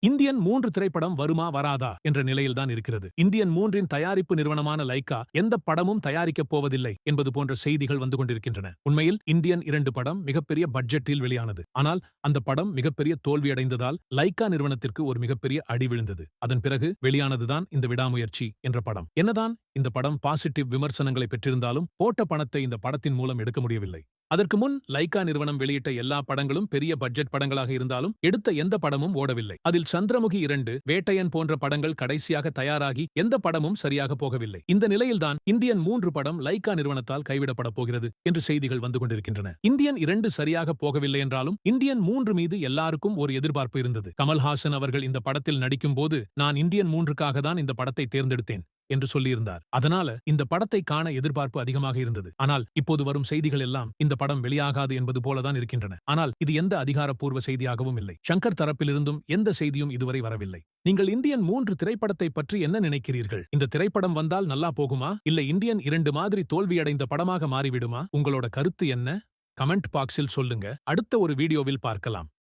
Indian 3 திரைப்படம் வருமா வராதா என்ற நிலையில்தான் இருக்கிறது. இந்தியன் 3இன் தயாரிப்பு நிறுவனமான லைகா எந்த படமும் தயாரிக்கப் போவதில்லை என்பது போன்ற செய்திகள் வந்து கொண்டிருக்கின்றன. உண்மையில் இந்தியன் 2 படம் மிகப்பெரிய பட்ஜெட்டில் வெளியானது. ஆனால் அந்த படம் மிகப்பெரிய தோல்வியடைந்ததால் லைகா நிறுவனத்திற்கு ஒரு மிகப்பெரிய அடி விழுந்தது. அதன் பிறகு வெளியானதுதான் இந்த விடாமுயற்சி என்ற படம். என்னதான் இந்த படம் பாசிட்டிவ் விமர்சனங்களை பெற்றிருந்தாலும் போட்ட பணத்தை இந்த படத்தின் மூலம் எடுக்க முடியவில்லை. அதற்கு முன் லைகா நிறுவனம் வெளியிட்ட எல்லா படங்களும் பெரிய பட்ஜெட் படங்களாக இருந்தாலும் எடுத்த எந்த படமும் ஓடவில்லை. அதில் சந்திரமுகி 2, வேட்டையன் போன்ற படங்கள் கடைசியாக தயாராகி எந்த படமும் சரியாக போகவில்லை. இந்த நிலையில்தான் இந்தியன் 3 படம் லைகா நிறுவனத்தால் கைவிடப்பட போகிறது என்று செய்திகள் வந்து கொண்டிருக்கின்றன. இந்தியன் 2 சரியாக போகவில்லை என்றாலும் இந்தியன் 3 மீது எல்லாருக்கும் ஒரு எதிர்பார்ப்பு இருந்தது. கமல்ஹாசன் அவர்கள் இந்த படத்தில் நடிக்கும் போது நான் இந்தியன் 3க்காக தான் இந்த படத்தை தேர்ந்தெடுத்தேன் என்று சொல்லியிருந்தார். அதனால இந்த படத்தை காண எதிர்பார்ப்பு அதிகமாக இருந்தது. ஆனால் இப்போது வரும் செய்திகள் எல்லாம் இந்த படம் வெளியாகாது என்பது போலதான் இருக்கின்றன. ஆனால் இது எந்த அதிகாரப்பூர்வ செய்தியாகவும் இல்லை. ஷங்கர் தரப்பிலிருந்தும் எந்த செய்தியும் இதுவரை வரவில்லை. நீங்கள் இந்தியன் 3 திரைப்படத்தை பற்றி என்ன நினைக்கிறீர்கள்? இந்த திரைப்படம் வந்தால் நல்லா போகுமா? இல்ல இந்தியன் 2 மாதிரி தோல்வியடைந்த படமாக மாறிவிடுமா? உங்களோட கருத்து என்ன? கமெண்ட் பாக்ஸில் சொல்லுங்க. அடுத்த ஒரு வீடியோவில் பார்க்கலாம்.